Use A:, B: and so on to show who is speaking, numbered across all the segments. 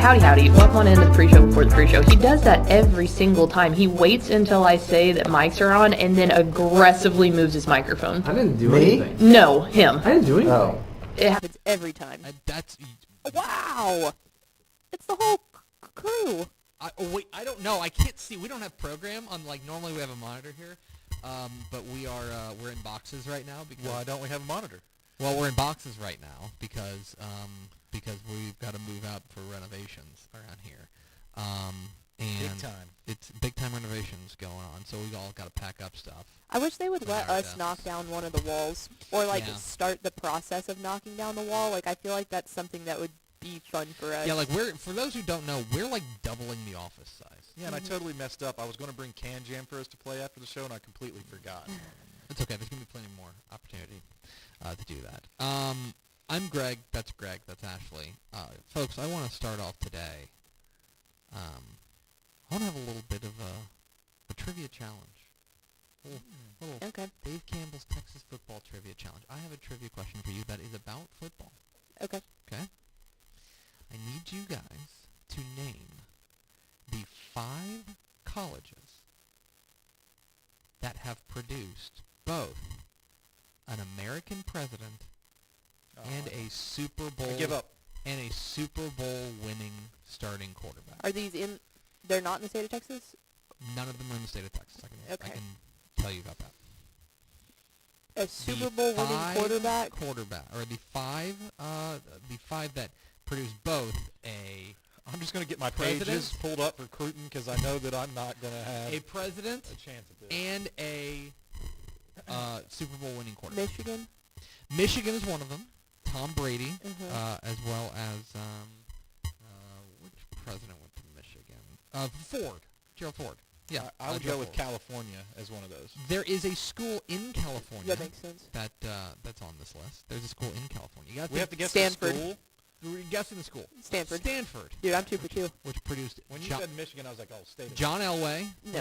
A: Howdy. Welcome on into the pre-show before the pre-show. He does that every single time. He waits until I say that mics are on and then aggressively moves his microphone.
B: I didn't do anything.
A: No, him.
B: I didn't do anything.
C: Oh.
A: It happens every time.
D: That's...
A: Wow! It's the whole crew.
D: Wait, I don't know. I can't see. We don't have program on, like, normally we have a monitor here. But we're in boxes right now because...
E: Why don't we have a monitor?
D: Well, we're in boxes right now because we've got to move out for renovations around here. And
E: Big time.
D: It's big time renovations going on, so we all got to pack up stuff.
F: I wish they would let us knock down one of the walls, or start the process of knocking down the wall. Like, I feel like that's something that would be fun for us.
D: Yeah, like for those who don't know, we're like doubling the office size.
E: Yeah, and I totally messed up. I was going to bring Can Jam for us to play after the show, and I completely forgot.
D: It's okay. There's going to be plenty more opportunity to do that. I'm Greg. That's Greg. That's Ashley. Folks, I want to start off today. I want to have a little bit of a trivia challenge.
F: Okay.
D: Dave Campbell's Texas Football Trivia Challenge. I have a trivia question for you that is about football.
F: Okay.
D: Okay? I need you guys to name the 5 colleges that have produced both an American president and a Super Bowl
E: I give up.
D: and a Super Bowl winning starting quarterback.
F: Are these in? They're not in the state of Texas?
D: None of them are in the state of Texas. I
F: Okay.
D: can tell you about that.
F: A Super Bowl winning quarterback?
D: Or the five that produced both a
E: I'm just going to get my
D: President?
E: pages pulled up for Crootin because I know that I'm not going to have
D: a president
E: a chance at this.
D: and a Super Bowl winning quarterback.
F: Michigan?
D: Michigan is one of them. Tom Brady,
F: Mhm.
D: as well as which president went to Michigan? Ford, Gerald Ford. Yeah,
E: I would go
D: Gerald
E: with
D: Ford.
E: California as one of those.
D: There is a school in California
F: That makes sense.
D: that's on this list. There's a school in California. You
E: We have to guess
F: Stanford.
E: the school.
D: We're guessing the school.
F: Stanford.
D: Stanford,
F: Dude, I'm 2 for 2.
D: which produced
E: When you
D: John,
E: said Michigan, I was like, oh, state of
D: John Elway
F: No.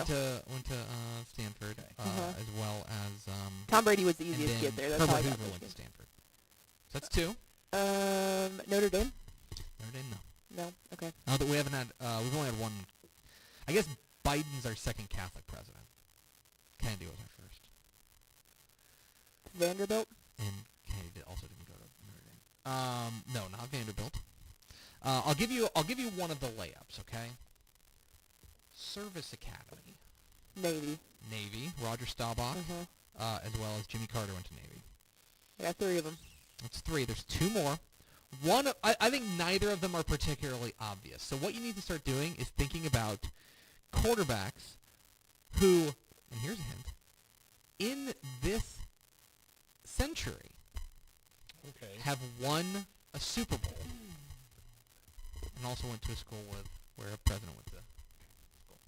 D: went to Stanford, as well as
F: Tom Brady was the
D: and
F: easiest
D: then
F: kid there. That's
D: Herbert
F: how I got
D: Hoover went to
F: Michigan.
D: Stanford. So that's 2.
F: Notre Dame?
D: Notre Dame, no.
F: No? Okay.
D: Now that we haven't had, we've only had one. I guess Biden's our second Catholic president. Kennedy was our first,
F: Vanderbilt?
D: and Kennedy also didn't go to Notre Dame. No, not Vanderbilt. I'll give you one of the layups, okay? Service Academy,
F: Navy.
D: Roger Staubach,
F: Uh-huh.
D: as well as Jimmy Carter went to Navy.
F: I got 3 of them.
D: That's 3. There's 2 more. I think neither of them are particularly obvious. So what you need to start doing is thinking about quarterbacks who, and here's a hint, in this century
E: Okay.
D: have won a Super Bowl and also went to a school where a president went to school.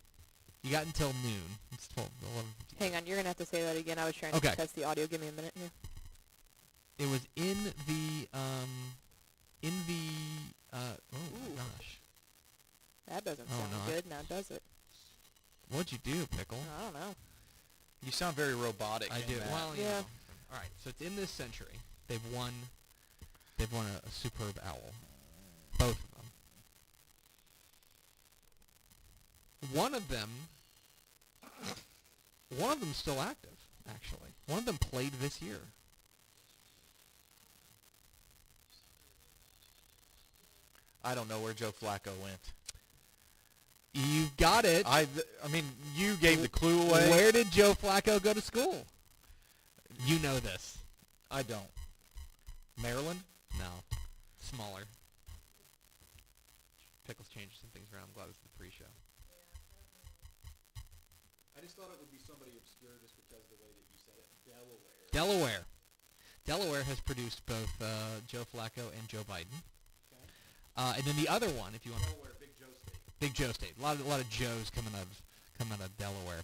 D: You got until noon. It's 11.
F: Hang on, you're going to have to say that again. I was trying to test the audio. Give me a minute here.
D: It was in the my gosh.
F: That doesn't
D: Oh,
F: sound
D: no,
F: good now, does it?
D: What'd you do, Pickle?
F: I don't know.
E: You sound very robotic.
D: I
E: in
D: do.
E: that.
D: Well, you
F: Yeah.
D: know. All right. So it's in this century. They've won a superb owl. Both of them. One of them's still active, actually. One of them played this year.
E: I don't know where Joe Flacco went.
D: You got it.
E: I mean, you gave the clue away.
D: Where did Joe Flacco go to school? You know this.
E: I don't. Maryland?
D: No. Smaller. Pickles changed some things around. I'm glad this is the pre-show.
B: I just thought it would be somebody obscure just because of the way that you said it.
D: Delaware has produced both Joe Flacco and Joe Biden. Okay. And then the other one, if you want.
B: Delaware, Big Joe State.
D: Big Joe State. A lot of Joes coming out of Delaware.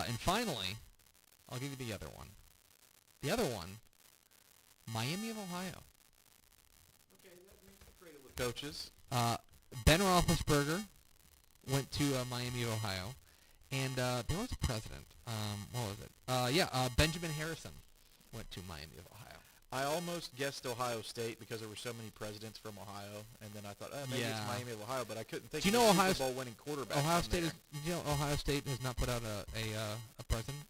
D: And finally, I'll give you the other one. The other one, Miami of Ohio.
E: Okay, we traded with coaches.
D: Ben Roethlisberger went to Miami of Ohio, and there was a president. What was it? Benjamin Harrison went to Miami of Ohio.
E: I almost guessed Ohio State because there were so many presidents from Ohio, and then I thought, maybe it's Miami of Ohio, but I couldn't think
D: Do you
E: of
D: know
E: a
D: Ohio
E: Super Bowl winning quarterback.
D: Ohio
E: from
D: State
E: there.
D: Ohio State has not put out a president.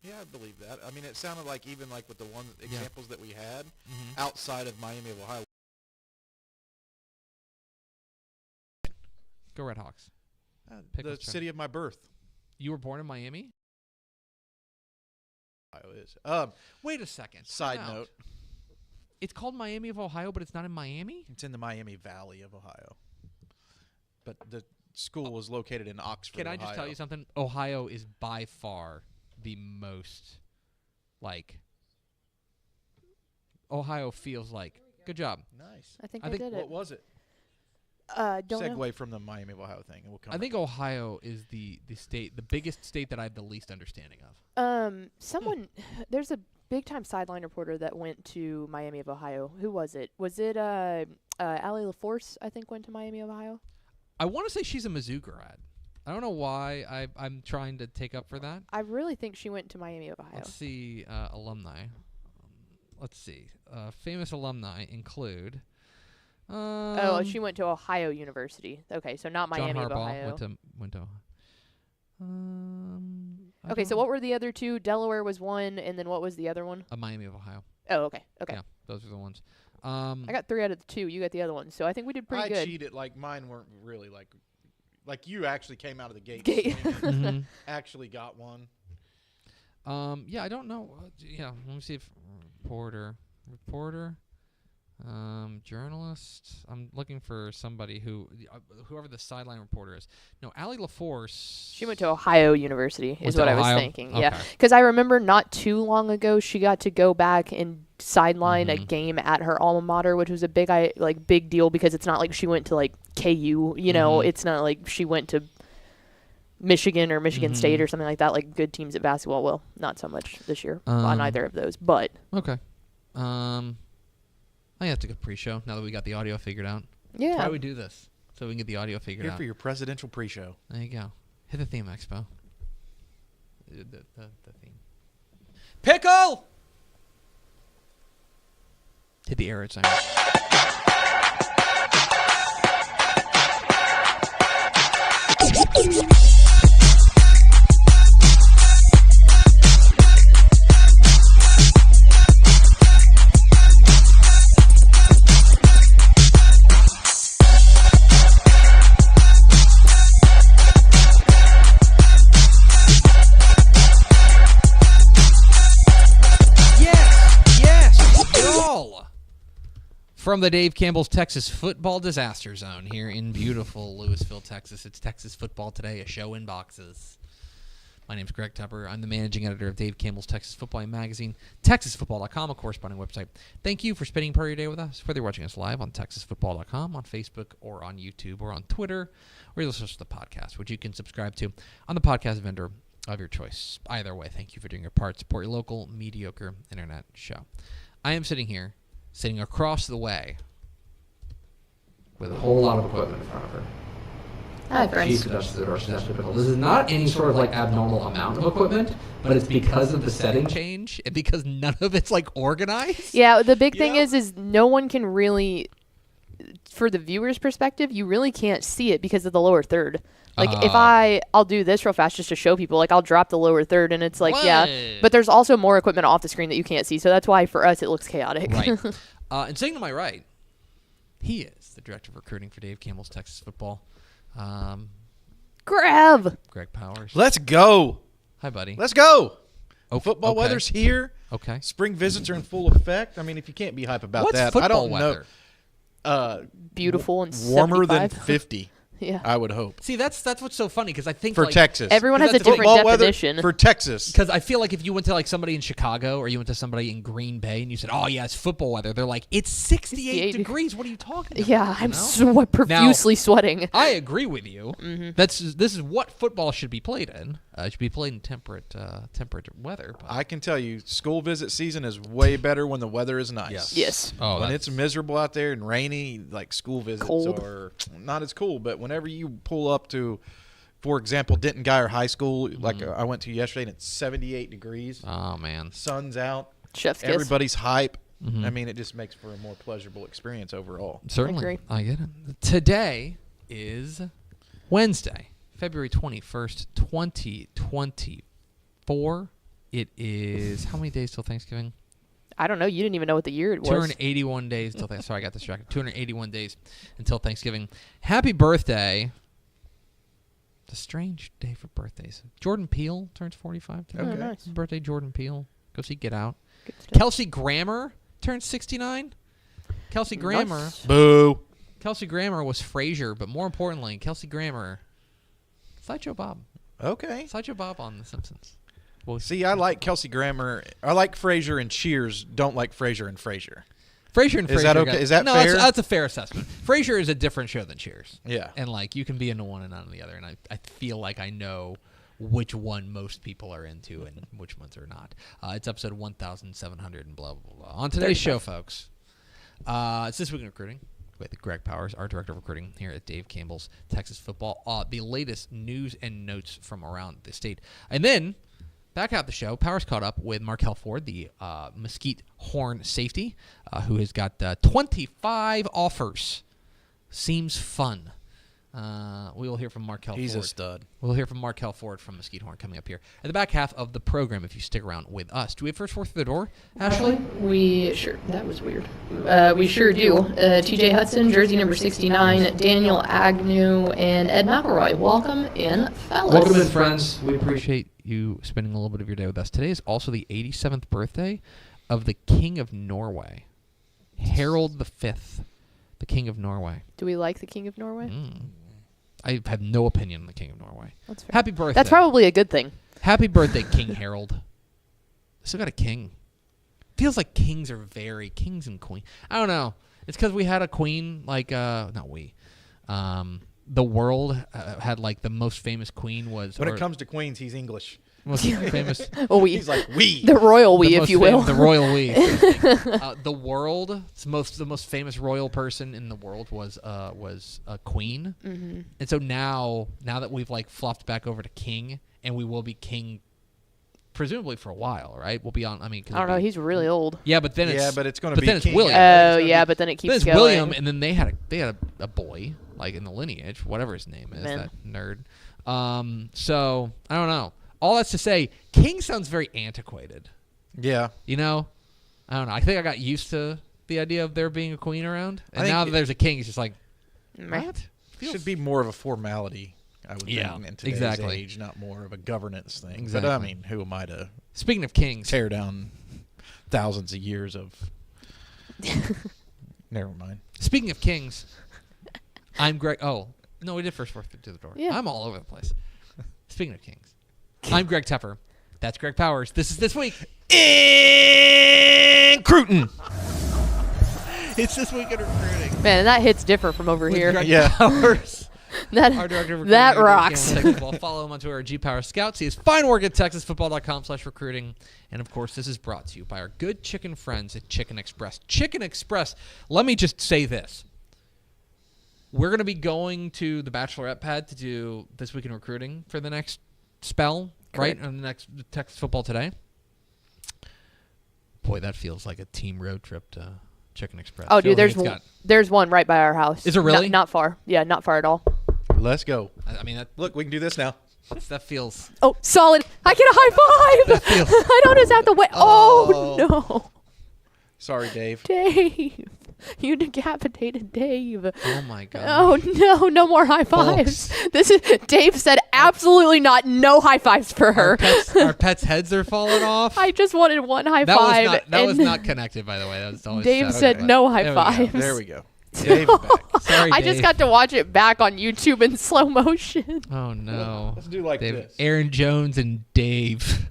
E: Yeah, I believe that. I mean, it sounded like even like with the one
D: Yeah.
E: examples that we had
D: Mm-hmm.
E: outside of Miami of Ohio.
D: Go Red Hawks.
E: The
D: Pickles turn.
E: city of my birth,
D: You were born in Miami?
E: Ohio is.
D: Wait a second.
E: Side
D: Time out.
E: note,
D: It's called Miami of Ohio, but it's not in Miami?
E: it's in the Miami Valley of Ohio, but the school was located in Oxford,
D: Can I just tell you something? Ohio is by far the most, Ohio feels like. Good job.
E: Nice.
F: I think
D: I
F: I,
D: think-
F: did
E: What
F: it.
E: was it?
F: Don't know.
E: Segue from the Miami of Ohio thing, and we'll come.
D: I think Ohio is the state, the biggest state that I have the least understanding of.
F: Someone, there's a big time sideline reporter that went to Miami of Ohio. Who was it? Was it Allie LaForce? I think went to Miami of Ohio.
D: I want to say she's a Mizzou grad. I don't know why I'm trying to take up for that.
F: I really think she went to Miami of Ohio.
D: Let's see alumni. Let's see. Famous alumni include.
F: She went to Ohio University. Okay, so not Miami
D: John
F: of
D: Harbaugh
F: Ohio.
D: went to. I
F: Okay, so
D: don't-
F: what were the other two? Delaware was one, and then what was the other one?
D: Miami of Ohio.
F: Oh, okay.
D: Yeah, those are the ones.
F: I got 3 out of the 2. You got the other one, so I think we did pretty
E: I
F: good.
E: cheated. Like mine weren't really like you actually came out of the gate.
F: Gate.
E: swinging,
D: Mhm.
E: actually got one.
D: Yeah, I don't know. Let me see if reporter, journalist. I'm looking for somebody whoever the sideline reporter is. No, Allie LaForce.
F: She went to Ohio University, is
D: Went to
F: what I was
D: Ohio?
F: thinking. Yeah,
D: Okay.
F: because I remember not too long ago she got to go back and sideline a
D: Mhm.
F: game at her alma mater, which was a big deal because it's not like she went to KU. You know,
D: Mhm.
F: it's not like she went to Michigan or Michigan State
D: Mhm.
F: or something like that. Like good teams at basketball. Well, not so much this year on
D: Um,
F: either of those, but
D: Okay. I have to go pre-show now that we got the audio figured out.
F: yeah.
D: That's why we do this, so we can get the audio figured
E: Here
D: out.
E: for your presidential pre-show.
D: There you go. Hit the theme, Expo. The theme. Pickle! Hit the arrow sign. Y'all! From the Dave Campbell's Texas Football Disaster Zone here in beautiful Louisville, Texas. It's Texas Football Today, a show in boxes. My name's Greg Tupper. I'm the managing editor of Dave Campbell's Texas Football magazine, TexasFootball.com, a corresponding website. Thank you for spending part of your day with us, whether you're watching us live on TexasFootball.com, on Facebook, or on YouTube, or on Twitter, or you're listening to the podcast, which you can subscribe to on the podcast vendor of your choice. Either way, thank you for doing your part. Support your local, mediocre internet show. I am sitting across the way with a whole lot of equipment in front of her.
A: Hi, friends.
D: She's adjusted the door. She's actually typical. This is not any sort of abnormal amount of equipment, but it's because of the setting change and because none of it's organized.
F: Yeah, the big thing
D: know?
F: is no one can really, for the viewer's perspective, you really can't see it because of the lower third. If I'll do this real fast just to show people, I'll drop the lower third and it's yeah. But there's also more equipment off the screen that you can't see, so that's why for us it looks chaotic.
D: Right. And sitting to my right, he is the director of recruiting for Dave Campbell's Texas Football.
F: Grab!
D: Greg Powers.
E: Let's go.
D: Hi, buddy.
E: Let's go.
D: Oh,
E: Football
D: okay.
E: weather's here.
D: Okay.
E: Spring visits are in full effect. I mean, if you can't be hype about
D: What's
E: that,
D: football
E: I don't
D: weather?
E: know.
F: Beautiful and
E: Warmer than
F: 75.
E: 50,
F: Yeah.
E: I would hope.
D: See, that's what's so funny because I think
E: For Texas.
F: Everyone has a
D: That's the thing.
F: different
E: Football weather
F: definition.
E: for Texas.
D: Because I feel like if you went to somebody in Chicago or you went to somebody in Green Bay and you said, "Oh yeah, it's football weather," they're like, "It's 68 degrees. What are you talking about?"
F: Yeah, I'm
D: you know?
F: profusely sweating.
D: I agree with you.
F: Mm-hmm.
D: This is what football should be played in. It should be played in temperate weather. But
E: I can tell you, school visit season is way better when the weather is nice.
F: Yes.
D: oh,
E: When
D: that's-
E: it's miserable out there and rainy, school visits
F: Cold.
E: are not as cool. But whenever you pull up to, for example, Denton Guyer High School, I went to yesterday, and it's 78 degrees.
D: oh man,
E: Sun's out.
F: Chef's kiss.
E: everybody's hype.
D: Mhm.
E: I mean, it just makes for a more pleasurable experience overall.
D: Certainly.
F: agree.
D: I get it. Today is Wednesday, February 21st, 2024. It is how many days till Thanksgiving?
F: I don't know. You didn't even know what the year it was.
D: 281 days till Thanksgiving. Sorry, I got distracted. 281 days until Thanksgiving. Happy birthday. It's a strange day for birthdays. Jordan Peele turns 45 today.
F: Oh,
E: Okay.
F: nice.
D: Happy birthday, Jordan Peele. Go see Get Out.
F: Good stuff.
D: Kelsey Grammer turns 69. Kelsey Grammer.
F: Nice.
E: Boo.
D: Kelsey Grammer was Frasier, but more importantly, Kelsey Grammer, Sideshow Bob.
E: Okay.
D: Sideshow Bob on The Simpsons. Well,
E: See, I like Kelsey Grammer. I like Frasier and Cheers. Don't like Frasier and Frasier.
D: Frasier and Frasier.
E: Is that okay? Is that
D: no,
E: fair?
D: that's a fair assessment. Frasier is a different show than Cheers.
E: Yeah.
D: And, like, you can be into one and not into the other. And I feel like I know which one most people are into and which ones are not. It's episode 1,700 and blah, blah, blah. On today's show, folks, it's This Week in Recruiting with Greg Powers, our director of recruiting here at Dave Campbell's Texas Football. The latest news and notes from around the state. And then, back out the show, Powers caught up with Markel Ford, the Mesquite Horn safety, who has got 25 offers. Seems fun. We will hear from Markel
E: He's
D: Ford.
E: a stud.
D: We'll hear from Markel Ford from Mesquite Horn coming up here at the back half of the program if you stick around with us. Do we have first four through the door, Ashley?
A: That was weird. We sure do. TJ Hudson, jersey number 69, Daniel Agnew, and Ed McElroy. Welcome in, fellas.
D: Welcome in, friends. We appreciate you spending a little bit of your day with us. Today is also the 87th birthday of the King of Norway, Harold V, the King of Norway.
F: Do we like the King of Norway?
D: I have no opinion on the King of Norway.
F: That's fair.
D: Happy birthday.
F: That's probably a good thing.
D: Happy birthday, King Harold. Still got a king. Feels like kings are very kings and queen. I don't know. It's because we had a queen, like, not we. The world had, like, the most famous queen was.
E: When it comes to queens, he's English.
D: Most famous.
F: Oh, we.
E: He's like, we.
F: The royal we,
D: the
F: if
D: most
F: you will.
D: the royal we. The world, the most famous royal person in the world was a queen.
F: Mm-hmm.
D: And so now that we've, like, flopped back over to king, and we will be king presumably for a while, right? We'll be on. I mean,
F: I don't know. He's really old.
D: yeah, but then
E: Yeah,
D: it's
E: but it's going to be
D: then it's
E: King
D: William.
E: Edward.
F: Oh, yeah, but then it
D: then
F: keeps
D: it's
F: going.
D: William, and then they had a boy, like, in the lineage, whatever his name is,
F: Man.
D: that nerd. So I don't know. All that's to say, king sounds very antiquated.
E: Yeah.
D: You know, I don't know. I think I got used to the idea of there being a queen around,
E: I
D: and
E: think
D: now that there's a king, it's just like,
F: Meh.
D: what?
E: Should be more of a formality, I would
D: Yeah,
E: think, in today's
D: exactly.
E: age, not more of a governance thing.
D: Exactly.
E: But, I mean, who am I to
D: Speaking of kings,
E: tear down thousands of years of... Never mind.
D: speaking of kings, I'm Greg. Oh no, we did first four to the door.
F: Yeah.
D: I'm all over the place. Speaking of kings, I'm Greg Tepper. That's Greg Powers. This is This Week
E: In Crootin.
D: It's This Week in Recruiting.
F: Man, that hits different from over
D: With
F: here.
D: Greg
E: Yeah.
D: Powers. Our
F: That
D: director of recruiting.
F: that
D: here at
F: rocks.
D: Texas Football. Follow him on Twitter at GPowerScouts. He has fine work at TexasFootball.com/recruiting. And, of course, this is brought to you by our good chicken friends at Chicken Express. Chicken Express, let me just say this. We're going to be going to the Bachelorette Pad to do This Week in Recruiting for the next spell, right?
F: Correct.
D: On the next Texas Football Today. Boy, that feels like a team road trip to Chicken Express.
F: Oh,
D: Feel
F: dude,
D: like
F: there's one right by our house.
D: Is there really?
F: Not far. Yeah, not far at all.
E: Let's go.
D: I mean,
E: Look, we can do this now.
D: that feels...
F: Oh, solid. I get a high
D: That
F: five.
D: feels...
F: I don't just have to wait. Oh, no.
E: Sorry, Dave.
F: Dave. You decapitated Dave.
D: Oh, my God.
F: Oh, no. No more high fives. This is Dave said absolutely not. No high fives for her.
D: Our pets' heads are falling off.
F: I just wanted one high
D: That
F: five.
D: was
F: and
D: not connected, by the way. That was always
F: Dave
D: sad.
F: said
D: Okay.
F: no high
D: There we go.
F: fives.
E: There we go. Dave is back.
D: Sorry,
F: I just
D: Dave.
F: got to watch it back on YouTube in slow motion.
D: Oh no.
E: Let's do like
D: Dave,
E: this.
D: Aaron Jones and Dave.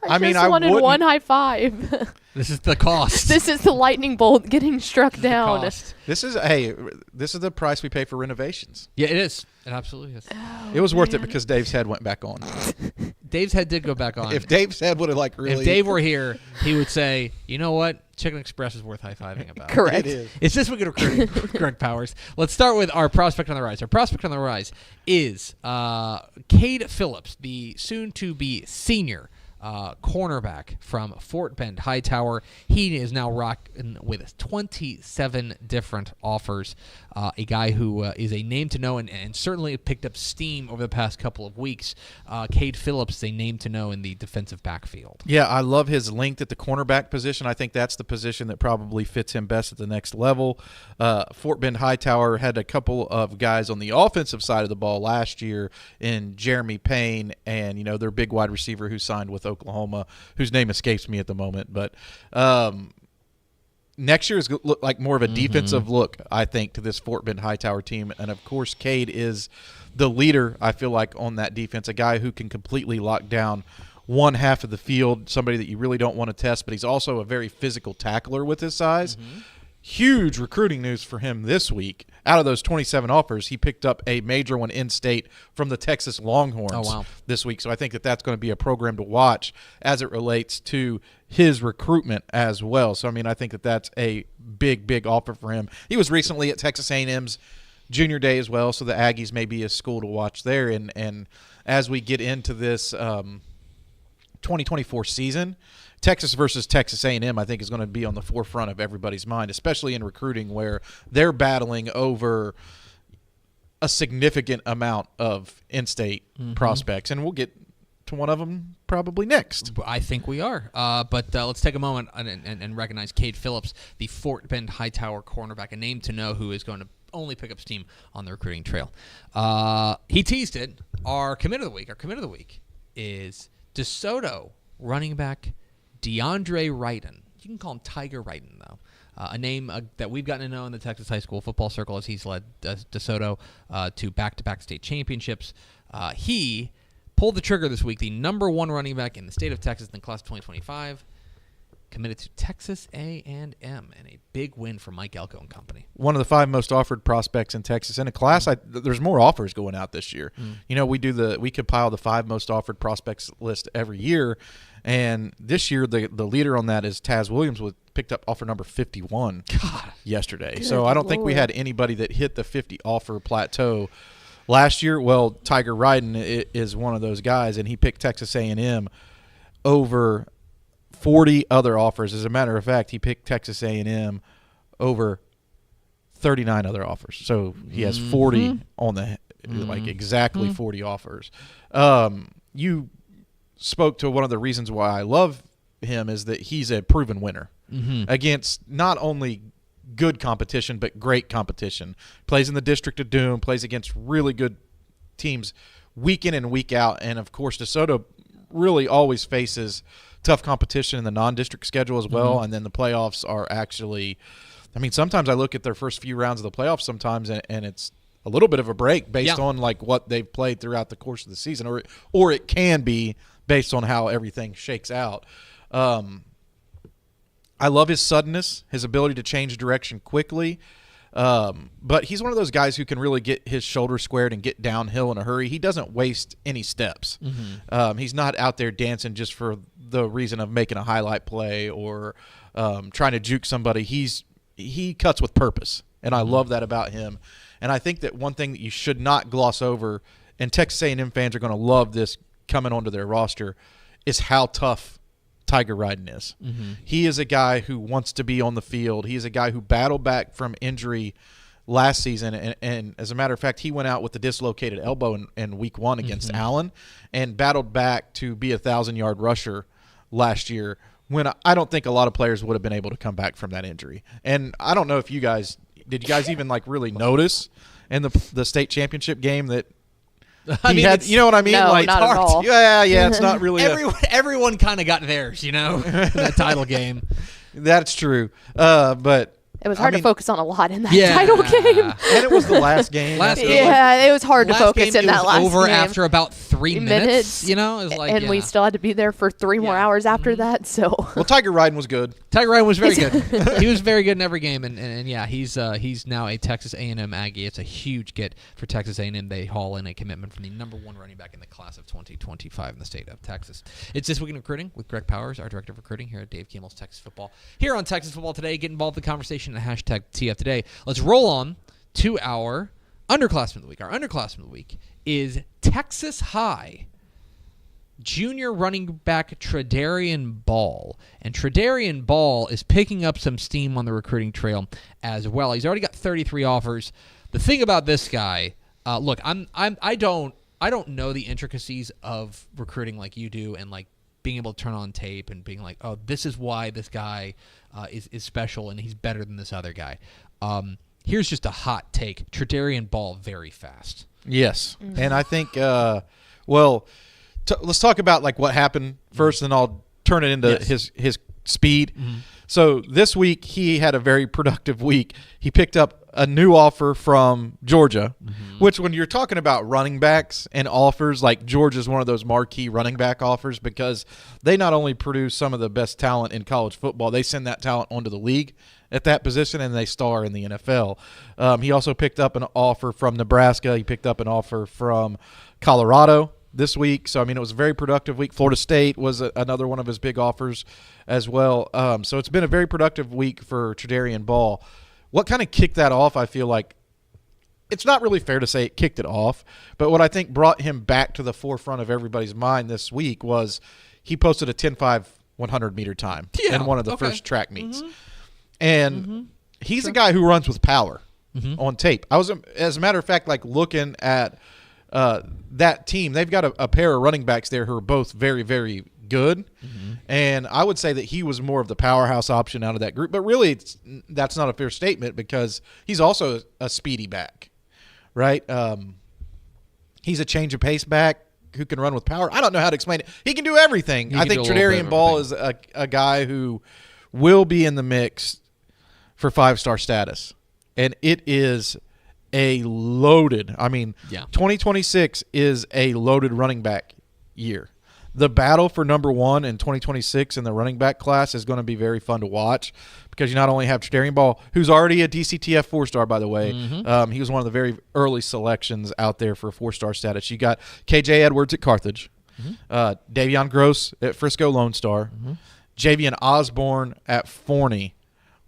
F: I
E: mean,
F: just
E: I
F: wanted
E: wouldn't-
F: one high five.
D: This is the cost.
F: This is the lightning bolt getting struck
D: This is the
F: down.
D: cost.
E: This is the price we pay for renovations.
D: Yeah, it is. It absolutely is.
E: It was worth it because Dave's head went back on.
D: Dave's head did go back on.
E: If Dave's head would have like really,
D: If Dave were here, he would say, "You know what? Chicken Express is worth high-fiving about."
F: Correct.
E: it is.
D: It's This Week in Recruiting, Greg Powers. Let's start with our prospect on the rise. Our prospect on the rise is Cade Phillips, the soon-to-be senior cornerback from Fort Bend Hightower. He is now rocking with 27 different offers. A guy who is a name to know and certainly picked up steam over the past couple of weeks. Cade Phillips is a name to know in the defensive backfield.
E: Yeah, I love his length at the cornerback position. I think that's the position that probably fits him best at the next level. Fort Bend Hightower had a couple of guys on the offensive side of the ball last year in Jeremy Payne and, their big wide receiver who signed with Oklahoma, whose name escapes me at the moment. But next year is going to look like more of a defensive look, I think, to this Fort Bend Hightower team. And, of course, Cade is the leader, I feel like, on that defense, a guy who can completely lock down one half of the field, somebody that you really don't want to test, but he's also a very physical tackler with his size. Huge recruiting news for him this week. Out of those 27 offers, he picked up a major one in-state from the Texas Longhorns this week. So I think that that's going to be a program to watch as it relates to his recruitment as well. So, I think that that's a big, big offer for him. He was recently at Texas A&M's junior day as well, so the Aggies may be a school to watch there. And as we get into this 2024 season, Texas versus Texas A&M, I think, is going to be on the forefront of everybody's mind, especially in recruiting where they're battling over a significant amount of in-state prospects. And we'll get to one of them probably next.
D: I think we are. But let's take a moment and recognize Cade Phillips, the Fort Bend Hightower cornerback, a name to know who is going to only pick up steam on the recruiting trail. He teased it. Our commit of the week is DeSoto running back DeAndre Wrighton. You can call him Tiger Wrighton, though. A name that we've gotten to know in the Texas high school football circle as he's led DeSoto to back-to-back state championships. He pulled the trigger this week, the number one running back in the state of Texas in the class of 2025, committed to Texas A&M, and a big win for Mike Elko and company.
E: One of the 5 most offered prospects in Texas. In a class, there's more offers going out this year. We compile the 5 most offered prospects list every year, and this year the leader on that is Taz Williams, picked up offer number 51 yesterday.
F: Good
E: so I don't think we had anybody that hit the 50 offer plateau last year. Well, Tiger Wrighton is one of those guys, and he picked Texas A&M over 40 other offers. As a matter of fact, he picked Texas A&M over 39 other offers. So he has 40 on the exactly 40 offers. You spoke to one of the reasons why I love him is that he's a proven winner against not only good competition but great competition. Plays in the District of Doom, plays against really good teams week in and week out, and of course DeSoto really always faces tough competition in the non-district schedule as well, and then the playoffs are actually sometimes I look at their first few rounds of the playoffs sometimes and it's a little bit of a break based on what they've played throughout the course of the season, or it can be based on how everything shakes out. I love his suddenness, his ability to change direction quickly. But he's one of those guys who can really get his shoulders squared and get downhill in a hurry. He doesn't waste any steps. He's not out there dancing just for the reason of making a highlight play or trying to juke somebody. He cuts with purpose, and I love that about him. And I think that one thing that you should not gloss over, and Texas A&M fans are going to love this coming onto their roster, is how tough Tiger Wrighton is. He is a guy who wants to be on the field. He is a guy who battled back from injury last season, and as a matter of fact, he went out with a dislocated elbow in week 1 against Allen and battled back to be a 1,000-yard rusher last year when I don't think a lot of players would have been able to come back from that injury. And I don't know if did you guys even really notice in the state championship game that he had, you know what I mean?
F: No,
E: not
F: at all.
E: Yeah, it's not really.
D: Everyone kind of got theirs, that title game.
E: That's true. But
F: it was hard to focus on a lot in that
D: Yeah.
F: title game.
E: And it was the last game.
F: Yeah, it was hard to focus in that last game.
D: Over after about 3 minutes. It was like,
F: and we still had to be there for 3 more hours after that. So
E: Well, Tiger Wrighton was good.
D: Tiger Wrighton was very good. He was very good in every game, and yeah, he's now a Texas A&M Aggie. It's a huge get for Texas A&M. They haul in a commitment from the number 1 running back in the class of 2025 in the state of Texas. It's This Week in Recruiting with Greg Powers, our director of recruiting here at Dave Campbell's Texas Football. Here on Texas Football Today, get involved in the conversation at hashtag TF Today. Let's roll on to our underclassmen of the week. Our underclassmen of the week is Texas High junior running back Tredarian Ball. And Tredarian Ball is picking up some steam on the recruiting trail as well. He's already got 33 offers. The thing about this guy, look, I don't know the intricacies of recruiting like you do, and like being able to turn on tape and being like, oh, this is why this guy is special and he's better than this other guy. Here's just a hot take: Tredarian Ball very fast.
E: Yes, and I think let's talk about like what happened first, and I'll turn it into his speed.
D: Mm-hmm.
E: So this week he had a very productive week. He picked up a new offer from Georgia, which when you're talking about running backs and offers, like Georgia's one of those marquee running back offers because they not only produce some of the best talent in college football, they send that talent onto the league at that position and they star in the NFL. He also picked up an offer from Nebraska. He picked up an offer from Colorado this week. So, I mean, it was a very productive week. Florida State was another one of his big offers as well. So it's been a very productive week for Tredarian Ball. What kind of kicked that off, I feel like, it's not really fair to say it kicked it off, but what I think brought him back to the forefront of everybody's mind this week was he posted a 10.5 100-meter time in one of the first track meets. And he's a guy who runs with power on tape. I was, as a matter of fact, like looking at that team. They've got a pair of running backs there who are both very, very good. And I would say that he was more of the powerhouse option out of that group. But really, that's not a fair statement because he's also a speedy back, right? He's a change of pace back who can run with power. I don't know how to explain it. He can do everything. I think Tredarian Ball is a guy who will be in the mix for 5-star status. And it is a loaded, 2026 is a loaded running back year. The battle for number one in 2026 in the running back class is going to be very fun to watch because you not only have Tredarian Ball, who's already a DCTF 4-star, by the way. He was one of the very early selections out there for 4-star status. You got KJ Edwards at Carthage, Davion Gross at Frisco Lone Star, Javian Osborne at Forney.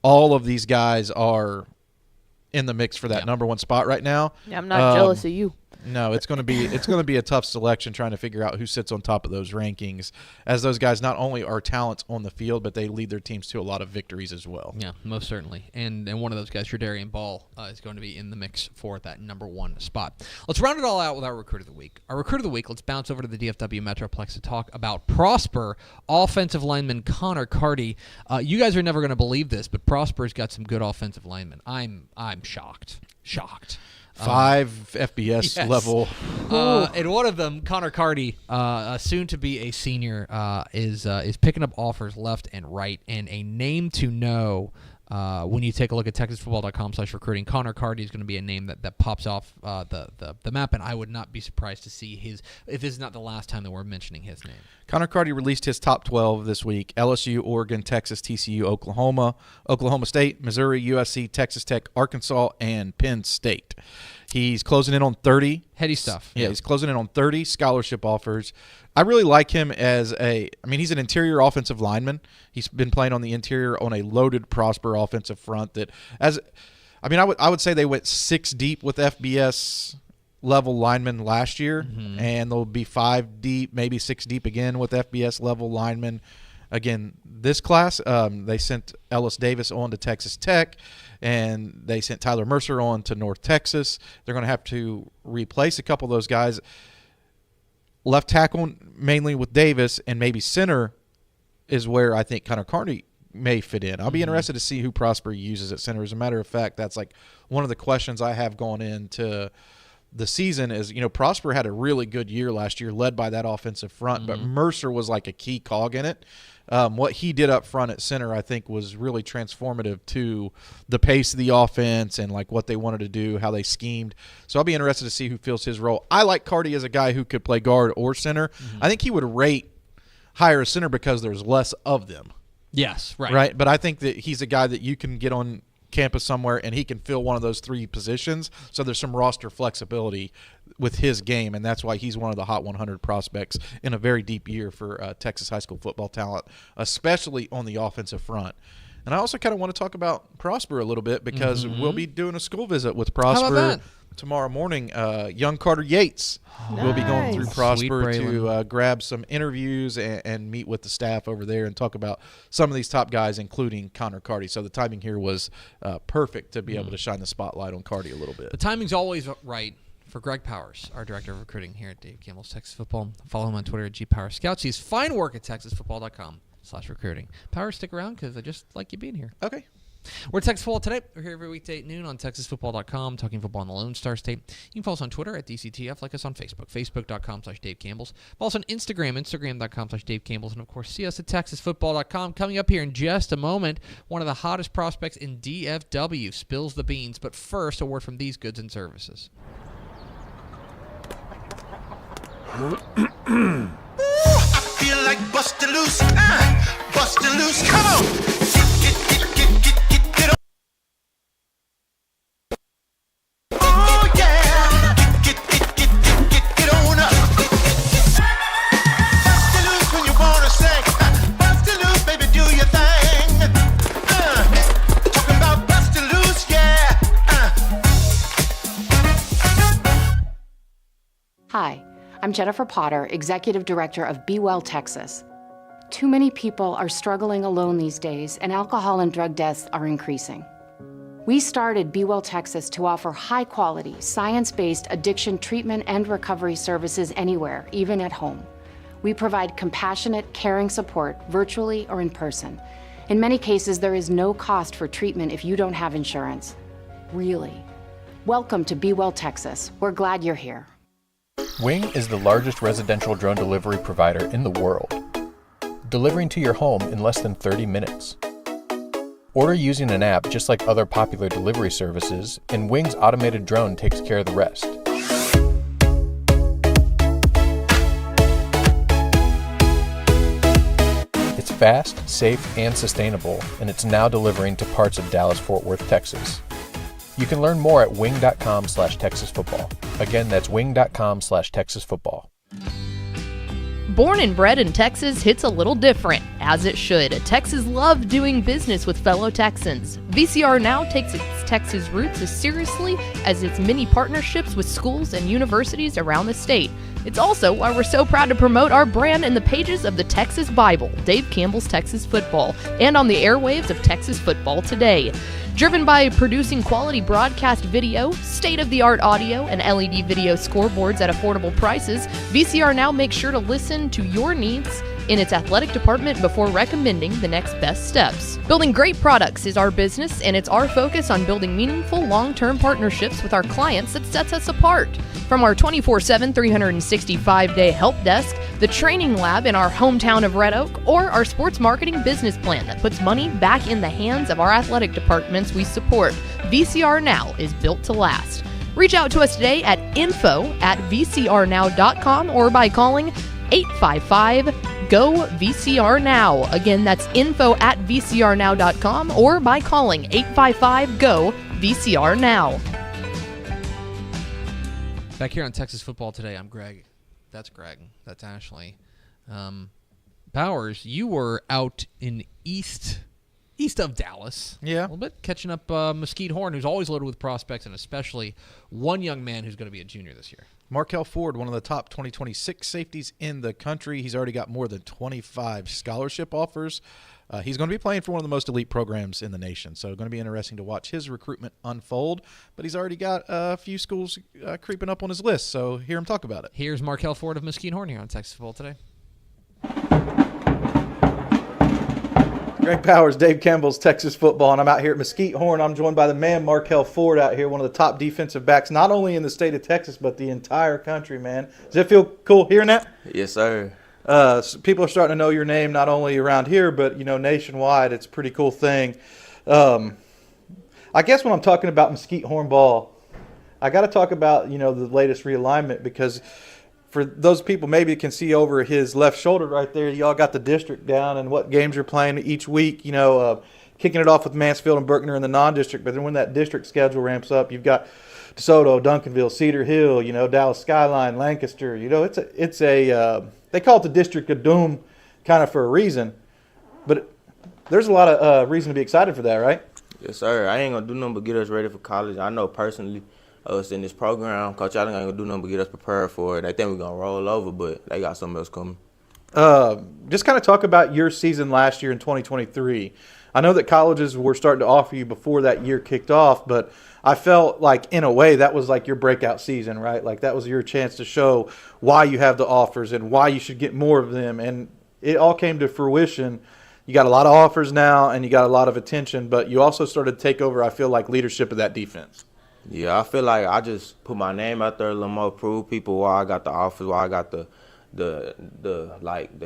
E: All of these guys are in the mix for that number one spot right now.
F: Yeah, I'm not jealous of you.
E: No, it's going to be a tough selection trying to figure out who sits on top of those rankings, as those guys not only are talents on the field, but they lead their teams to a lot of victories as well.
D: Yeah, most certainly. And one of those guys, Tredarian Ball, is going to be in the mix for that number one spot. Let's round it all out with our Recruit of the Week. Our Recruit of the Week, let's bounce over to the DFW Metroplex to talk about Prosper offensive lineman Connor Carty. You guys are never going to believe this, but Prosper's got some good offensive linemen. I'm shocked.
E: 5 FBS level.
D: And one of them, Connor Carty, soon to be a senior, is picking up offers left and right. And a name to know when you take a look at TexasFootball.com/recruiting, Connor Carty is going to be a name that pops off the map. And I would not be surprised to see if this is not the last time that we're mentioning his name.
E: Connor Carty released his top 12 this week: LSU, Oregon, Texas, TCU, Oklahoma, Oklahoma State, Missouri, USC, Texas Tech, Arkansas, and Penn State. He's closing in on 30.
D: Heady stuff.
E: Yeah, he's closing in on 30 scholarship offers. I really like him as he's an interior offensive lineman. He's been playing on the interior on a loaded Prosper offensive front I would say they went 6 deep with FBS level linemen last year, and they'll be 5 deep, maybe 6 deep again with FBS level linemen. Again, this class, they sent Ellis Davis on to Texas Tech, and they sent Tyler Mercer on to North Texas. They're going to have to replace a couple of those guys. Left tackle mainly with Davis, and maybe center is where I think Connor Carty may fit in. I'll be interested to see who Prosper uses at center. As a matter of fact, that's like one of the questions I have going into the season is, Prosper had a really good year last year led by that offensive front, but Mercer was like a key cog in it. What he did up front at center, I think, was really transformative to the pace of the offense and like what they wanted to do, how they schemed. So I'll be interested to see who fills his role. I like Carty as a guy who could play guard or center. I think he would rate higher as center because there's less of them.
D: Yes, right.
E: Right, but I think that he's a guy that you can get on campus somewhere and he can fill one of those 3 positions. So there's some roster flexibility with his game, and that's why he's one of the hot 100 prospects in a very deep year for Texas high school football talent, especially on the offensive front. And I also kind of want to talk about Prosper a little bit because we'll be doing a school visit with Prosper tomorrow morning, young Carter Yates will be going through
A: Nice.
E: Prosper
D: Sweet
E: to
D: Braylon.
E: grab some interviews and meet with the staff over there and talk about some of these top guys, including Connor Carty. So the timing here was perfect to be able to shine the spotlight on Carty a little bit.
D: The timing's always right for Greg Powers, our director of recruiting here at Dave Campbell's Texas Football. Follow him on Twitter at GPowersScouts. He's fine work at TexasFootball.com/recruiting. Powers, stick around because I just like you being here.
E: Okay.
D: We're Texas Football Today. We're here every weekday at noon on TexasFootball.com, talking football in the Lone Star State. You can follow us on Twitter at DCTF, like us on Facebook, Facebook.com/Dave Campbell's. Follow us on Instagram, Instagram.com/Dave Campbell's. And, of course, see us at TexasFootball.com. Coming up here in just a moment, one of the hottest prospects in DFW spills the beans. But first, a word from these goods and services.
C: I feel like bustin' loose, bustin' loose. Come on, get on. Oh yeah, get on up. Bustin' loose when you wanna sing. Bustin' loose, baby, do your thing. Talking about bustin' loose, yeah.
G: Hi, I'm Jennifer Potter, Executive Director of Be Well Texas. Too many people are struggling alone these days, and alcohol and drug deaths are increasing. We started Be Well Texas to offer high-quality, science-based addiction treatment and recovery services anywhere, even at home. We provide compassionate, caring support virtually or in person. In many cases, there is no cost for treatment if you don't have insurance. Really. Welcome to Be Well Texas. We're glad you're here.
H: Wing is the largest residential drone delivery provider in the world, delivering to your home in less than 30 minutes. Order using an app just like other popular delivery services, and Wing's automated drone takes care of the rest. It's fast, safe, and sustainable, and it's now delivering to parts of Dallas-Fort Worth, Texas. You can learn more at wing.com/TexasFootball. Again, that's wing.com/TexasFootball.
F: Born and bred in Texas hits a little different, as it should. Texans love doing business with fellow Texans. VCR now takes its Texas roots as seriously as its many partnerships with schools and universities around the state. It's also why we're so proud to promote our brand in the pages of the Texas Bible, Dave Campbell's Texas Football, and on the airwaves of Texas Football Today. Driven by producing quality broadcast video, state-of-the-art audio, and LED video scoreboards at affordable prices, VCR now makes sure to listen to your needs in its athletic department before recommending the next best steps. Building great products is our business, and it's our focus on building meaningful long-term partnerships with our clients that sets us apart. From our 24/7, 365-day help desk, the training lab in our hometown of Red Oak, or our sports marketing business plan that puts money back in the hands of our athletic departments we support, VCR Now is built to last. Reach out to us today at info@vcrnow.com or by calling 855-GO-VCR-NOW. Again, that's info@vcrnow.com or by calling 855-GO-VCR-NOW.
D: Back here on Texas Football Today, I'm Greg. That's Greg. That's Ashley. Powers, you were out in east of Dallas.
E: Yeah.
D: A little bit, catching up Mesquite Horn, who's always loaded with prospects, and especially one young man who's going to be a junior this year.
E: Markel Ford, one of the top 2026 safeties in the country. He's already got more than 25 scholarship offers. He's going to be playing for one of the most elite programs in the nation, so going to be interesting to watch his recruitment unfold. But he's already got a few schools creeping up on his list, so hear him talk about it.
D: Here's Markel Ford of Mesquite Horn here on Texas Football Today.
B: Greg Powers, Dave Campbell's Texas Football, and I'm out here at Mesquite Horn. I'm joined by the man Markel Ford out here, one of the top defensive backs, not only in the state of Texas, but the entire country, man. Does it feel cool hearing that?
I: Yes, sir.
B: So people are starting to know your name not only around here, but, nationwide. It's a pretty cool thing. I guess when I'm talking about Mesquite Horn ball, I got to talk about, the latest realignment, because for those people maybe can see over his left shoulder right there, y'all got the district down and what games you're playing each week, kicking it off with Mansfield and Berkner in the non-district. But then when that district schedule ramps up, you've got DeSoto, Duncanville, Cedar Hill, Dallas Skyline, Lancaster. It's a they call it the District of Doom kind of for a reason. But there's a lot of reason to be excited for that, right?
I: Yes, sir. I ain't going to do nothing but get us ready for college. I know personally us in this program. Coach Allen ain't gonna do nothing but get us prepared for it. They think we're gonna roll over, but they got something else coming.
B: Just kind of talk about your season last year in 2023. I know that colleges were starting to offer you before that year kicked off, but I felt like in a way that was like your breakout season, right? Like that was your chance to show why you have the offers and why you should get more of them. And it all came to fruition. You got a lot of offers now and you got a lot of attention, but you also started to take over, I feel like, leadership of that defense.
I: Yeah, I feel like I just put my name out there a little more, prove people why I got the offers, why I got the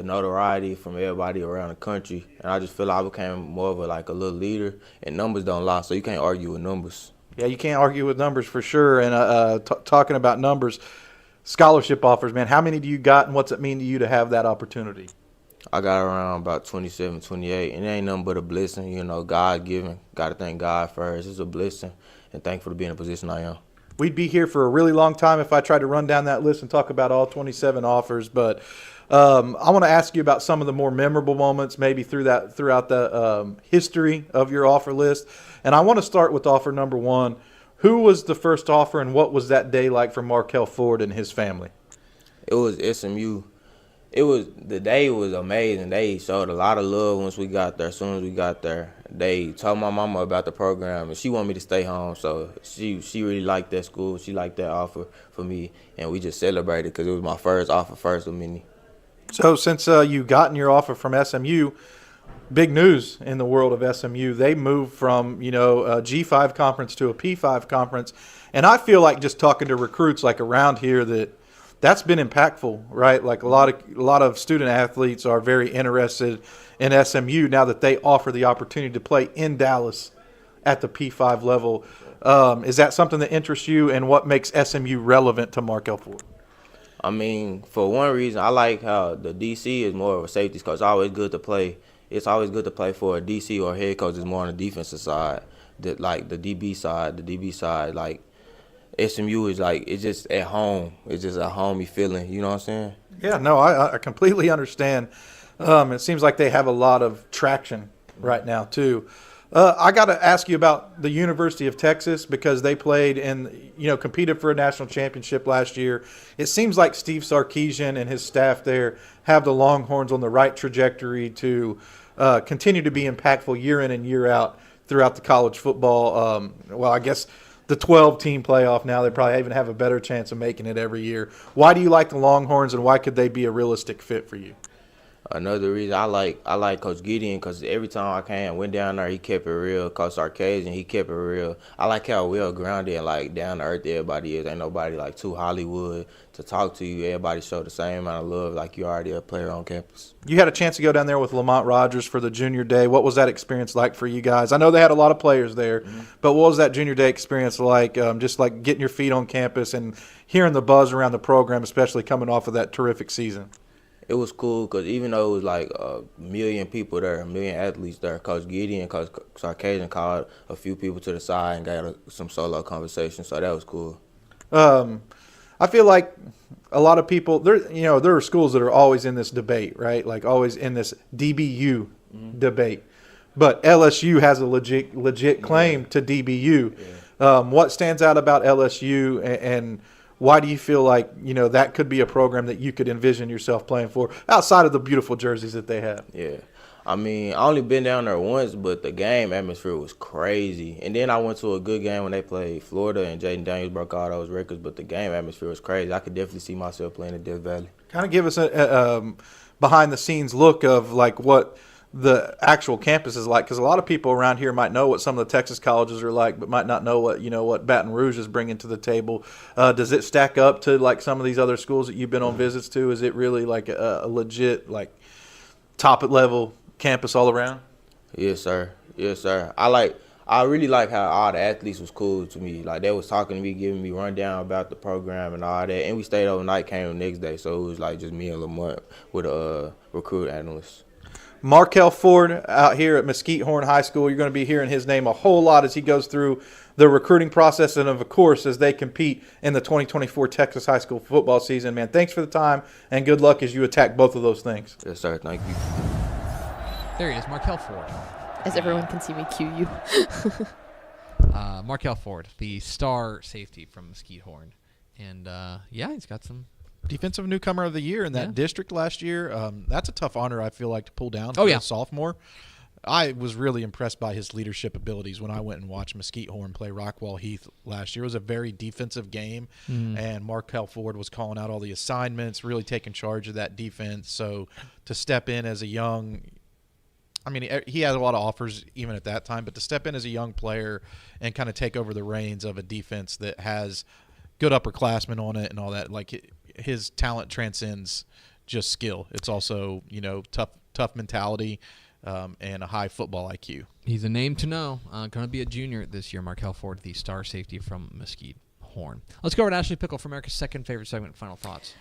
I: notoriety from everybody around the country, and I just feel like I became more of a little leader. And numbers don't lie, so you can't argue with numbers.
B: Yeah, you can't argue with numbers for sure. And talking about numbers, scholarship offers, man, how many do you got, and what's it mean to you to have that opportunity?
I: I got around about 27, 28, and it ain't nothing but a blessing. You know, God given. Got to thank God first. It's a blessing, and thankful to be in the position I am.
B: We'd be here for a really long time if I tried to run down that list and talk about all 27 offers. But I want to ask you about some of the more memorable moments maybe throughout the history of your offer list. And I want to start with offer number one. Who was the first offer, and what was that day like for Markel Ford and his family?
I: It was SMU. The day was amazing. They showed a lot of love once we got there. As soon as we got there, they told my mama about the program, and she wanted me to stay home. So she really liked that school. She liked that offer for me, and we just celebrated because it was my first offer, first of many.
B: So since you gotten your offer from SMU, big news in the world of SMU. They moved from a G5 conference to a P5 conference, and I feel like just talking to recruits like around here that's been impactful, right? Like a lot of student athletes are very interested in SMU now that they offer the opportunity to play in Dallas at the P5 level. Is that something that interests you, and what makes SMU relevant to Markel Ford?
I: I mean, for one reason, I like how the DC is more of a safety coach. It's always good to play. It's always good to play for a DC or a head coach is more on the defensive side, like the DB side, like. SMU is it's just at home. It's just a homey feeling. You know what I'm saying?
B: Yeah, no, I completely understand. It seems like they have a lot of traction right now, too. I got to ask you about the University of Texas because they played and, competed for a national championship last year. It seems like Steve Sarkisian and his staff there have the Longhorns on the right trajectory to continue to be impactful year in and year out throughout the college football. I guess the 12-team playoff now, they probably even have a better chance of making it every year. Why do you like the Longhorns, and why could they be a realistic fit for you?
I: Another reason I like Coach Gideon because every time I went down there, he kept it real. Coach Sarkisian, he kept it real. I like how well grounded and down to earth everybody is. Ain't nobody too Hollywood to talk to you. Everybody show the same amount of love like you already a player on campus. You
B: had a chance to go down there with Lamont Rogers for the junior day. What was that experience like for you guys? I know they had a lot of players there, but what was that junior day experience like? Just like getting your feet on campus and hearing the buzz around the program, especially coming off of that terrific season.
I: It was cool because even though it was a million people there, a million athletes there, Coach Gideon, Coach Sarkisian called a few people to the side and got some solo conversations, so that was cool.
B: I feel like a lot of people, there are schools that are always in this debate, right? Like always in this DBU debate. But LSU has a legit claim to DBU. Yeah. What stands out about LSU and why do you feel like, that could be a program that you could envision yourself playing for outside of the beautiful jerseys that they have?
I: Yeah. I mean, I only been down there once, but the game atmosphere was crazy. And then I went to a good game when they played Florida, and Jaden Daniels broke all those records, but the game atmosphere was crazy. I could definitely see myself playing in Death Valley.
B: Kind of give us a behind-the-scenes look of, what the actual campus is like, because a lot of people around here might know what some of the Texas colleges are like, but might not know what Baton Rouge is bringing to the table. Does it stack up to some of these other schools that you've been on visits to? Is it really a legit top level campus all around?
I: Yes, sir. I really like how all the athletes was cool to me. They was talking to me, giving me rundown about the program and all that. And we stayed overnight, came the next day, so it was just me and Lamont with a recruit analyst.
B: Markel Ford out here at Mesquite Horn High School. You're going to be hearing his name a whole lot as he goes through the recruiting process and, of course, as they compete in the 2024 Texas high school football season. Man, thanks for the time, and good luck as you attack both of those things.
I: Yes, sir. Thank you.
D: There he is, Markel Ford.
F: As everyone can see me cue you.
D: Markel Ford, the star safety from Mesquite Horn. And, he's got some.
E: Defensive newcomer of the year in that district last year. That's a tough honor, I feel like, to pull down for a sophomore. I was really impressed by his leadership abilities when I went and watched Mesquite Horn play Rockwall Heath last year. It was a very defensive game, and Markel Ford was calling out all the assignments, really taking charge of that defense. So to step in as a young – I mean, he had a lot of offers even at that time, but to step in as a young player and kind of take over the reins of a defense that has good upperclassmen on it and all that, like his talent transcends just skill. It's also, tough mentality. And a high football IQ.
D: He's a name to know. Going to be a junior this year, Markel Ford, the star safety from Mesquite Horn. Let's go over to Ashley Pickle for America's second favorite segment. Final thoughts.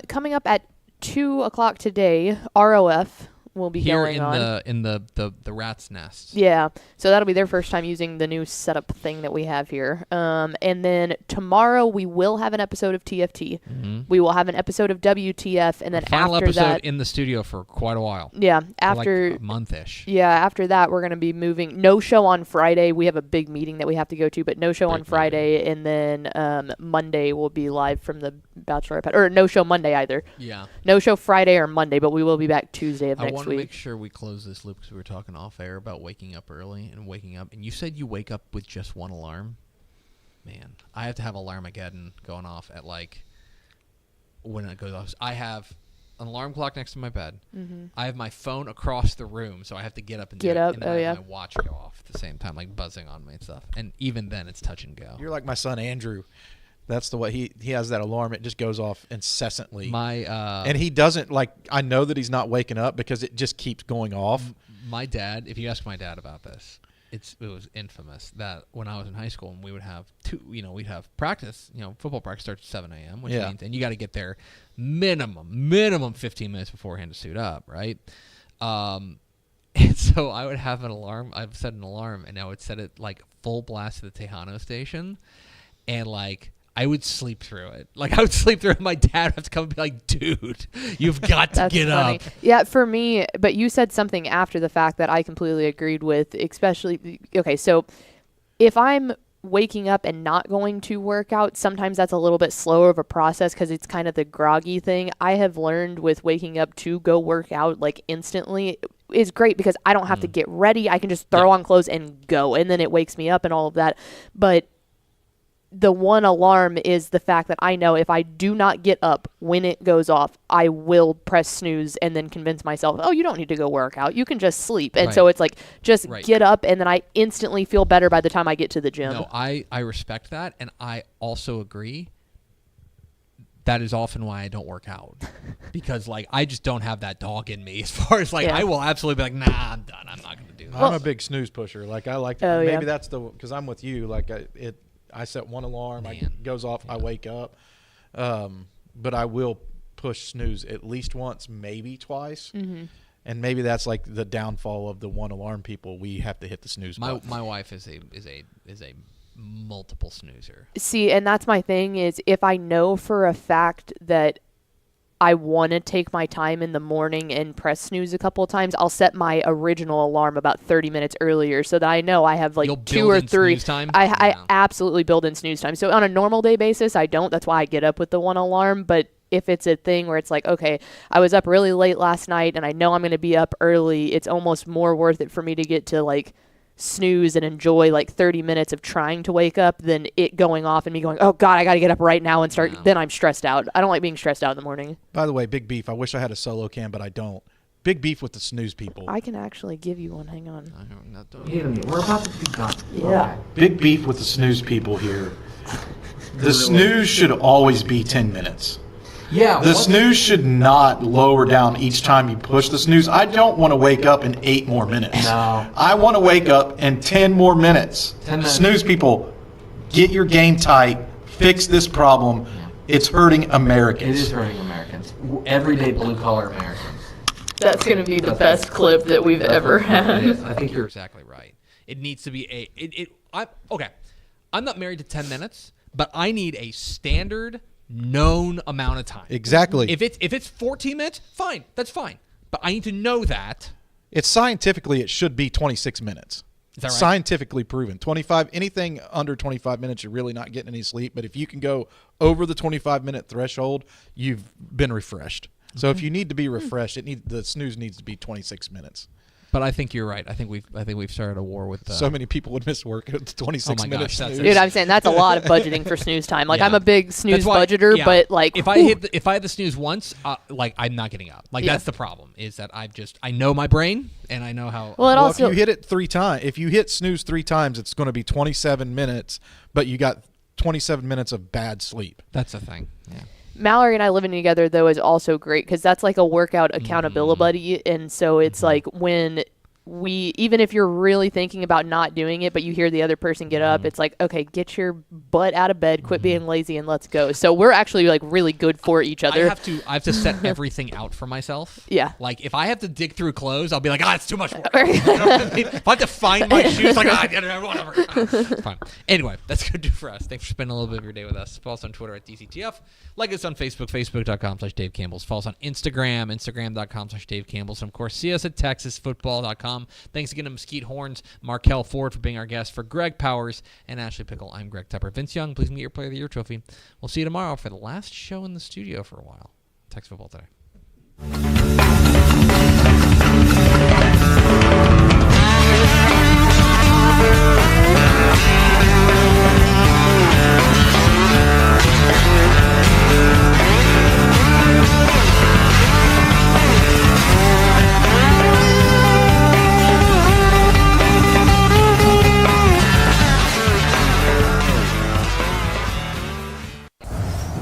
F: Coming up at 2 o'clock today, ROF will be going on.
D: in the rat's nest.
F: Yeah, so that'll be their first time using the new setup thing that we have here. And then tomorrow we will have an episode of TFT. We will have an episode of WTF, and then
D: Final
F: after
D: episode
F: that,
D: in the studio for quite a while.
F: Yeah, after
D: like a month-ish.
F: Yeah, after that we're going to be moving. No show on Friday. We have a big meeting that we have to go to, but no show on Friday, and then Monday we'll be live from the Bachelorette. Or no show Monday either.
D: Yeah.
F: No show Friday or Monday, but we will be back Tuesday of next week.
D: I want to make sure we close this loop because we were talking off air about waking up early and waking up. And you said you wake up with just one alarm. Man, I have to have Alarmageddon going off at when it goes off. I have an alarm clock next to my bed. I have my phone across the room, so I have to get up and
F: get
D: do
F: up.
D: it. And I have my watch go off at the same time, like buzzing on me and stuff. And even then, it's touch and go.
E: You're like my son Andrew. That's the way he has that alarm. It just goes off incessantly. And he doesn't I know that he's not waking up because it just keeps going off.
D: My dad, if you ask my dad about this, it was infamous that when I was in high school and we would have we'd have practice, football practice starts at 7 a.m., which means, and you got to get there minimum 15 minutes beforehand to suit up, right? And so I would have an alarm. I've set an alarm, and I would set it full blast to the Tejano station, and I would sleep through it. I would sleep through it. My dad would have to come and be like, dude, you've got to get
F: funny.
D: up.
F: Yeah, for me, but you said something after the fact that I completely agreed with, especially, okay, so if I'm waking up and not going to work out, sometimes that's a little bit slower of a process because it's kind of the groggy thing. I have learned with waking up to go work out instantly is great because I don't have to get ready. I can just throw on clothes and go, and then it wakes me up and all of that. But the one alarm is the fact that I know if I do not get up when it goes off, I will press snooze and then convince myself, oh, you don't need to go work out. You can just sleep. And so it's just get up, and then I instantly feel better by the time I get to the gym.
D: No, I respect that, and I also agree. That is often why I don't work out because I just don't have that dog in me as far as I will absolutely be nah, I'm done. I'm not going to do that.
E: I'm a big snooze pusher. I like to, maybe that's because I'm with you. I set one alarm, it goes off, I wake up. But I will push snooze at least once, maybe twice. And maybe that's the downfall of the one alarm people. We have to hit the snooze button.
D: My wife is a multiple snoozer.
F: See, and that's my thing is if I know for a fact that I want to take my time in the morning and press snooze a couple of times, I'll set my original alarm about 30 minutes earlier so that I know I have
D: You'll
F: 2 or 3.
D: Snooze time?
F: I absolutely build in snooze time. So on a normal day basis, I don't. That's why I get up with the one alarm. But if it's a thing where it's okay, I was up really late last night and I know I'm going to be up early, it's almost more worth it for me to get to snooze and enjoy 30 minutes of trying to wake up than it going off and me going, oh God, I got to get up right now and start. Then I'm stressed out. I don't like being stressed out in the morning.
E: By the way, Big Beef, I wish I had a solo cam, but I don't. Big beef with the snooze people.
F: I can actually give you one. Hang on.
J: We're about to be done.
F: Yeah.
E: Big beef with the snooze people here. The snooze should always be 10 minutes.
J: Yeah.
E: The snooze should not lower down each time you push the snooze. I don't want to wake up in 8 more minutes.
J: No.
E: I want to wake up in 10 more minutes.
J: 10 minutes.
E: Snooze people, get your game tight. Fix this problem. It's hurting Americans.
J: It is hurting Americans. Everyday blue-collar Americans.
A: That's going to be the best clip that we've ever had.
J: I think you're
D: exactly right. It needs to be okay. I'm not married to 10 minutes, but I need a standard known amount of time.
E: Exactly.
D: If it's 14 minutes, fine. That's fine. But I need to know that.
E: It's scientifically, it should be 26 minutes.
D: Is that right?
E: Scientifically proven. 25, anything under 25 minutes, you're really not getting any sleep. But if you can go over the 25-minute threshold, you've been refreshed. So if you need to be refreshed, the snooze needs to be 26 minutes.
D: But I think you're right. I think we've started a war with
E: so many people would miss work at the 26 minutes.
F: Dude, I'm saying that's a lot of budgeting for snooze time. Like I'm a big snooze budgeter,
D: yeah.
F: but like
D: if I hit the snooze once, like I'm not getting up. Like that's the problem. Is that I know my brain and I know how.
F: Well,
E: if you hit it 3 times, if you hit snooze 3 times, it's going to be 27 minutes. But you got 27 minutes of bad sleep.
D: That's the thing. Yeah.
F: Mallory and I living together though is also great because that's like a workout accountability buddy, and so it's like when even if you're really thinking about not doing it, but you hear the other person get up, it's like, okay, get your butt out of bed, quit being lazy, and let's go. So we're actually like really good for each other.
D: I have to set everything out for myself.
F: Yeah.
D: Like if I have to dig through clothes, I'll be like, it's too much work. If I have to find my shoes, like, whatever. Fine. Anyway, that's going to do for us. Thanks for spending a little bit of your day with us. Follow us on Twitter at DCTF. Like us on Facebook, facebook.com/Dave Campbell's. Follow us on Instagram, instagram.com/Dave Campbell's. And of course, see us at texasfootball.com. Thanks again to Mesquite Horns, Markel Ford for being our guest. For Greg Powers and Ashley Pickle, I'm Greg Tepper. Vince Young, please meet your Player of the Year trophy. We'll see you tomorrow for the last show in the studio for a while. Texas Football Today.